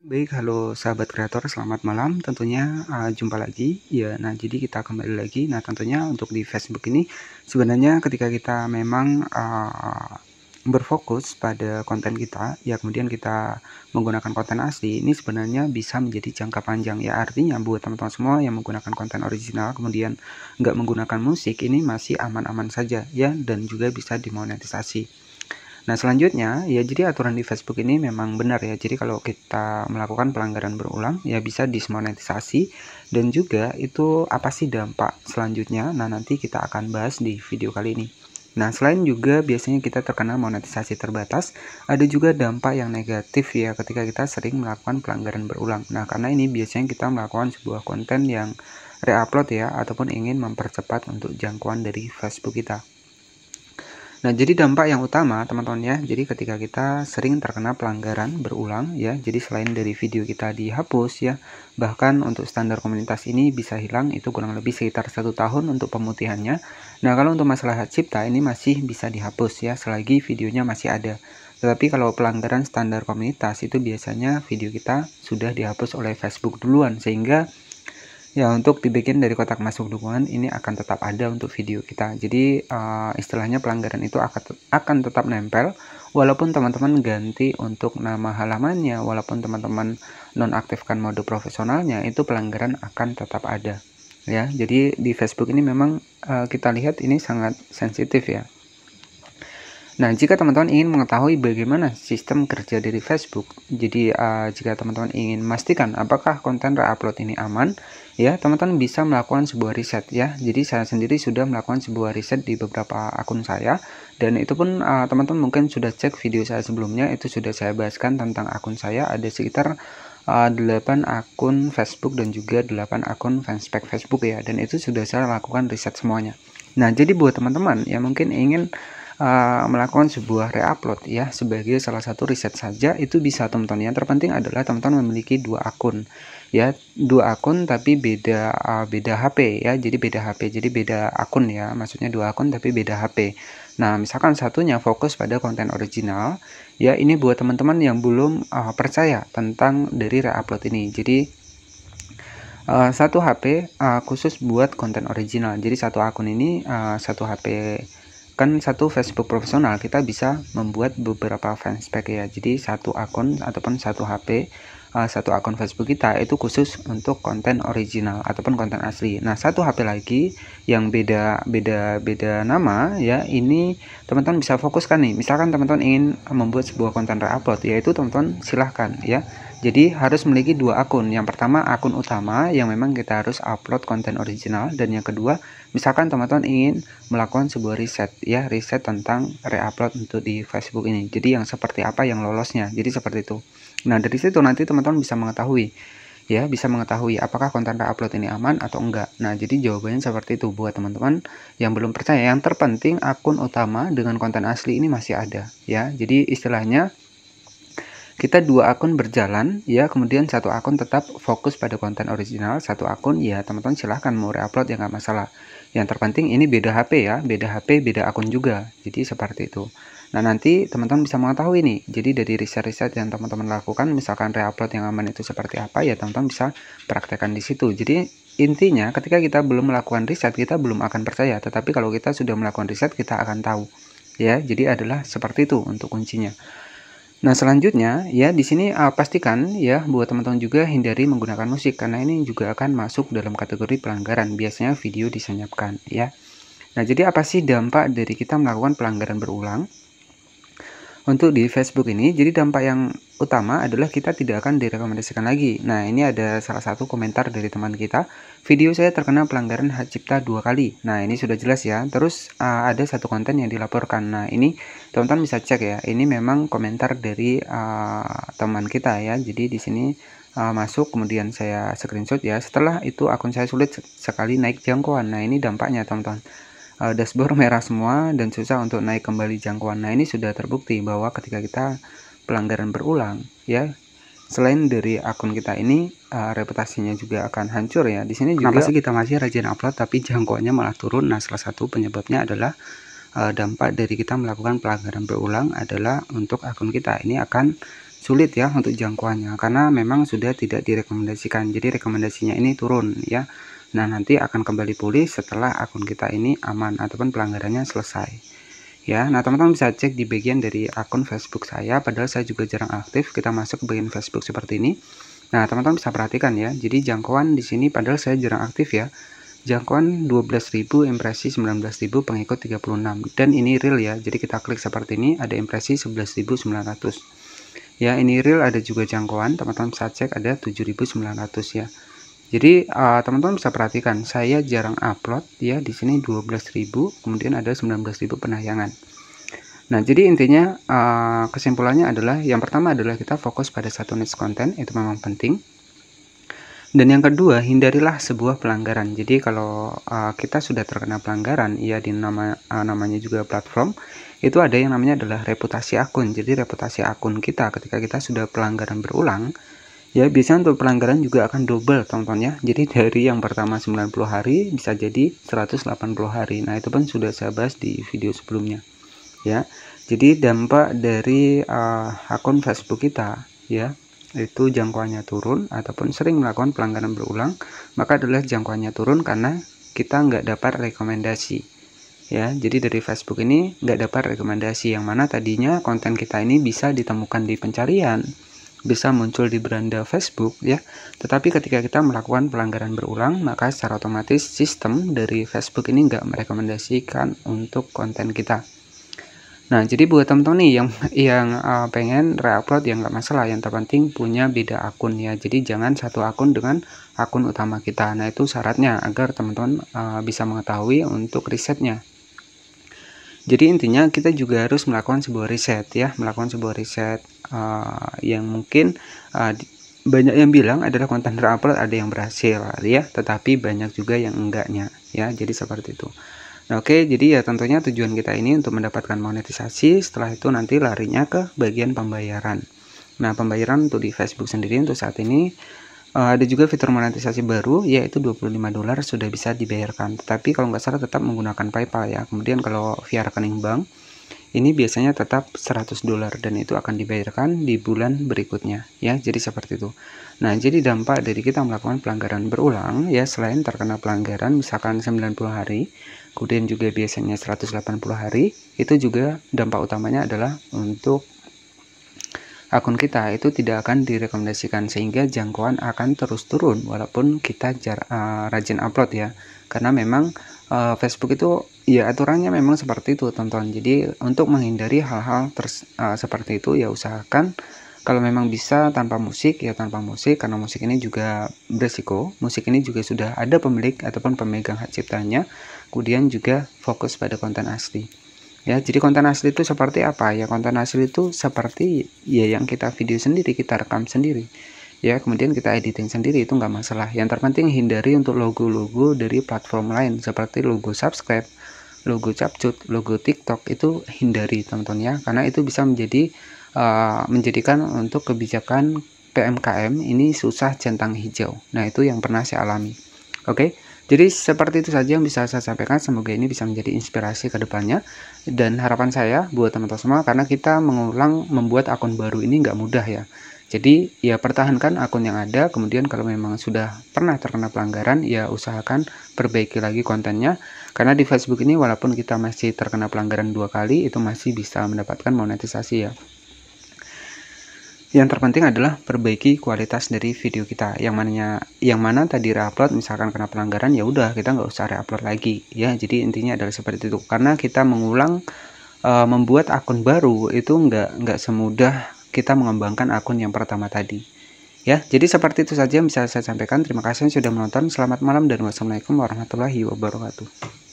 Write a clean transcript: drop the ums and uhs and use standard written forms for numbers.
Baik, halo sahabat kreator, selamat malam. Tentunya jumpa lagi. Ya, nah jadi kita kembali lagi. Nah, tentunya untuk di Facebook ini sebenarnya ketika kita memang berfokus pada konten kita, ya kemudian kita menggunakan konten asli, ini sebenarnya bisa menjadi jangka panjang. Ya, artinya buat teman-teman semua yang menggunakan konten original, kemudian nggak menggunakan musik, ini masih aman-aman saja ya, dan juga bisa dimonetisasi. Nah, selanjutnya ya, jadi aturan di Facebook ini memang benar ya. Jadi kalau kita melakukan pelanggaran berulang ya bisa dismonetisasi, dan juga itu apa sih dampak selanjutnya? Nah, nanti kita akan bahas di video kali ini. Nah, selain juga biasanya kita terkena monetisasi terbatas, ada juga dampak yang negatif ya ketika kita sering melakukan pelanggaran berulang. Nah, karena ini biasanya kita melakukan sebuah konten yang reupload ya, ataupun ingin mempercepat untuk jangkauan dari Facebook kita. Nah, jadi dampak yang utama teman-teman ya, jadi ketika kita sering terkena pelanggaran berulang ya, jadi selain dari video kita dihapus ya, bahkan untuk standar komunitas ini bisa hilang, itu kurang lebih sekitar 1 tahun untuk pemutihannya. Nah, kalau untuk masalah hak cipta ini masih bisa dihapus ya, selagi videonya masih ada. Tetapi kalau pelanggaran standar komunitas itu biasanya video kita sudah dihapus oleh Facebook duluan, sehingga ya, untuk dibikin dari kotak masuk dukungan ini akan tetap ada untuk video kita. Jadi istilahnya pelanggaran itu akan tetap nempel walaupun teman-teman ganti untuk nama halamannya, walaupun teman-teman nonaktifkan mode profesionalnya, itu pelanggaran akan tetap ada. Ya, jadi di Facebook ini memang kita lihat ini sangat sensitif ya. Nah, jika teman-teman ingin mengetahui bagaimana sistem kerja dari Facebook, jadi jika teman-teman ingin memastikan apakah konten reupload ini aman, ya teman-teman bisa melakukan sebuah riset ya. Jadi saya sendiri sudah melakukan sebuah riset di beberapa akun saya, dan itu pun teman-teman mungkin sudah cek video saya sebelumnya, itu sudah saya bahaskan tentang akun saya, ada sekitar 8 akun Facebook dan juga 8 akun fanspage Facebook ya, dan itu sudah saya lakukan riset semuanya. Nah, jadi buat teman-teman yang mungkin ingin melakukan sebuah reupload ya sebagai salah satu riset saja, itu bisa teman-teman. Yang terpenting adalah teman-teman memiliki 2 akun ya, 2 akun tapi beda HP ya, jadi beda HP, jadi beda akun ya, maksudnya 2 akun tapi beda HP. Nah, misalkan satunya fokus pada konten original ya, ini buat teman-teman yang belum percaya tentang dari reupload ini. Jadi satu HP khusus buat konten original, jadi satu akun ini satu HP, kan satu Facebook profesional kita bisa membuat beberapa fanspage ya, jadi satu akun ataupun satu HP, satu akun Facebook kita itu khusus untuk konten original ataupun konten asli. Nah, satu HP lagi yang beda nama ya, ini teman-teman bisa fokuskan nih, misalkan teman-teman ingin membuat sebuah konten reupload, yaitu teman-teman silahkan ya. Jadi harus memiliki 2 akun. Yang pertama akun utama yang memang kita harus upload konten original, dan yang kedua misalkan teman-teman ingin melakukan sebuah riset ya, riset tentang reupload untuk di Facebook ini. Jadi yang seperti apa yang lolosnya. Jadi seperti itu. Nah, dari situ nanti teman-teman bisa mengetahui ya, bisa mengetahui apakah konten reupload ini aman atau enggak. Nah, jadi jawabannya seperti itu buat teman-teman yang belum percaya. Yang terpenting akun utama dengan konten asli ini masih ada ya. Jadi istilahnya kita 2 akun berjalan ya, kemudian satu akun tetap fokus pada konten original, satu akun ya teman-teman silahkan mau reupload ya nggak masalah. Yang terpenting ini beda HP ya, beda HP beda akun juga, jadi seperti itu. Nah, nanti teman-teman bisa mengetahui nih, jadi dari riset-riset yang teman-teman lakukan, misalkan reupload yang aman itu seperti apa ya, teman-teman bisa praktekkan di situ. Jadi intinya ketika kita belum melakukan riset kita belum akan percaya, tetapi kalau kita sudah melakukan riset kita akan tahu ya. Jadi adalah seperti itu untuk kuncinya. Nah, selanjutnya ya di sini pastikan ya buat teman-teman juga hindari menggunakan musik, karena ini juga akan masuk dalam kategori pelanggaran. Biasanya video disenyapkan ya. Nah, jadi apa sih dampak dari kita melakukan pelanggaran berulang untuk di Facebook ini? Jadi dampak yang utama adalah kita tidak akan direkomendasikan lagi. Nah, ini ada salah satu komentar dari teman kita, video saya terkena pelanggaran hak cipta 2 kali. Nah, ini sudah jelas ya. Terus ada satu konten yang dilaporkan. Nah, ini teman-teman bisa cek ya, ini memang komentar dari teman kita ya. Jadi di sini masuk, kemudian saya screenshot ya. Setelah itu akun saya sulit sekali naik jangkauan. Nah, ini dampaknya teman-teman, dashboard merah semua dan susah untuk naik kembali jangkauan. Nah, ini sudah terbukti bahwa ketika kita pelanggaran berulang ya, selain dari akun kita ini reputasinya juga akan hancur ya. Di sini juga kenapa sih kita masih rajin upload tapi jangkauannya malah turun? Nah, salah satu penyebabnya adalah dampak dari kita melakukan pelanggaran berulang adalah untuk akun kita ini akan sulit ya untuk jangkauannya, karena memang sudah tidak direkomendasikan. Jadi rekomendasinya ini turun ya. Nah, nanti akan kembali pulih setelah akun kita ini aman ataupun pelanggarannya selesai. Ya, nah teman-teman bisa cek di bagian dari akun Facebook saya, padahal saya juga jarang aktif. Kita masuk ke bagian Facebook seperti ini. Nah, teman-teman bisa perhatikan ya. Jadi jangkauan di sini padahal saya jarang aktif ya. Jangkauan 12.000, impresi 19.000, pengikut 36. Dan ini real ya. Jadi kita klik seperti ini, ada impresi 11.900. Ya, ini real, ada juga jangkauan. Teman-teman bisa cek ada 7.900 ya. Jadi teman-teman bisa perhatikan, saya jarang upload ya. Di sini 12.000, kemudian ada 19.000 penayangan. Nah, jadi intinya kesimpulannya adalah yang pertama adalah kita fokus pada satu niche konten, itu memang penting. Dan yang kedua, hindarilah sebuah pelanggaran. Jadi kalau kita sudah terkena pelanggaran, ya di namanya juga platform, itu ada yang namanya adalah reputasi akun. Jadi reputasi akun kita ketika kita sudah pelanggaran berulang, ya biasanya untuk pelanggaran juga akan double teman-teman ya. Jadi dari yang pertama 90 hari bisa jadi 180 hari. Nah, itu pun sudah saya bahas di video sebelumnya. Ya. Jadi dampak dari akun Facebook kita ya, itu jangkauannya turun ataupun sering melakukan pelanggaran berulang, maka adalah jangkauannya turun karena kita nggak dapat rekomendasi ya. Jadi dari Facebook ini nggak dapat rekomendasi, yang mana tadinya konten kita ini bisa ditemukan di pencarian, bisa muncul di beranda Facebook ya, tetapi ketika kita melakukan pelanggaran berulang, maka secara otomatis sistem dari Facebook ini nggak merekomendasikan untuk konten kita. Nah, jadi buat teman-teman nih yang pengen reupload ya nggak masalah, yang terpenting punya beda akun ya. Jadi jangan satu akun dengan akun utama kita. Nah, itu syaratnya agar teman-teman bisa mengetahui untuk risetnya. Jadi intinya kita juga harus melakukan sebuah riset ya, melakukan sebuah riset yang mungkin banyak yang bilang adalah konten reupload ada yang berhasil ya, tetapi banyak juga yang enggaknya ya. Jadi seperti itu. Nah, oke, jadi ya tentunya tujuan kita ini untuk mendapatkan monetisasi, setelah itu nanti larinya ke bagian pembayaran. Nah, pembayaran untuk di Facebook sendiri untuk saat ini ada juga fitur monetisasi baru, yaitu $25 sudah bisa dibayarkan. Tetapi kalau nggak salah tetap menggunakan PayPal ya. Kemudian kalau via rekening bank, ini biasanya tetap $100 dan itu akan dibayarkan di bulan berikutnya ya. Jadi seperti itu. Nah, jadi dampak dari kita melakukan pelanggaran berulang ya, selain terkena pelanggaran misalkan 90 hari, kemudian juga biasanya 180 hari, itu juga dampak utamanya adalah untuk akun kita itu tidak akan direkomendasikan, sehingga jangkauan akan terus turun walaupun kita rajin upload ya. Karena memang Facebook itu ya aturannya memang seperti itu teman-teman. Jadi untuk menghindari hal-hal seperti itu ya usahakan kalau memang bisa tanpa musik ya tanpa musik, karena musik ini juga beresiko. Musik ini juga sudah ada pemilik ataupun pemegang hak ciptanya. Kemudian juga fokus pada konten asli. Ya, jadi konten asli itu seperti apa? Ya, konten asli itu seperti ya yang kita video sendiri, kita rekam sendiri. Ya, kemudian kita editing sendiri, itu nggak masalah. Yang terpenting hindari untuk logo-logo dari platform lain seperti logo subscribe, logo capcut, logo TikTok, itu hindari teman-teman ya, karena itu bisa menjadikan untuk kebijakan PMKM ini susah centang hijau. Nah, itu yang pernah saya alami. Oke, jadi seperti itu saja yang bisa saya sampaikan. Semoga ini bisa menjadi inspirasi ke depannya. Dan harapan saya buat teman-teman semua, karena kita membuat akun baru ini nggak mudah ya. Jadi ya pertahankan akun yang ada, kemudian kalau memang sudah pernah terkena pelanggaran, ya usahakan perbaiki lagi kontennya. Karena di Facebook ini walaupun kita masih terkena pelanggaran 2 kali, itu masih bisa mendapatkan monetisasi ya. Yang terpenting adalah perbaiki kualitas dari video kita. Yang mana tadi reupload misalkan kena pelanggaran, ya udah kita nggak usah reupload lagi ya. Jadi intinya adalah seperti itu. Karena kita mengulang membuat akun baru itu nggak semudah kita mengembangkan akun yang pertama tadi. Ya, jadi seperti itu saja yang bisa saya sampaikan. Terima kasih sudah menonton. Selamat malam dan wassalamualaikum warahmatullahi wabarakatuh.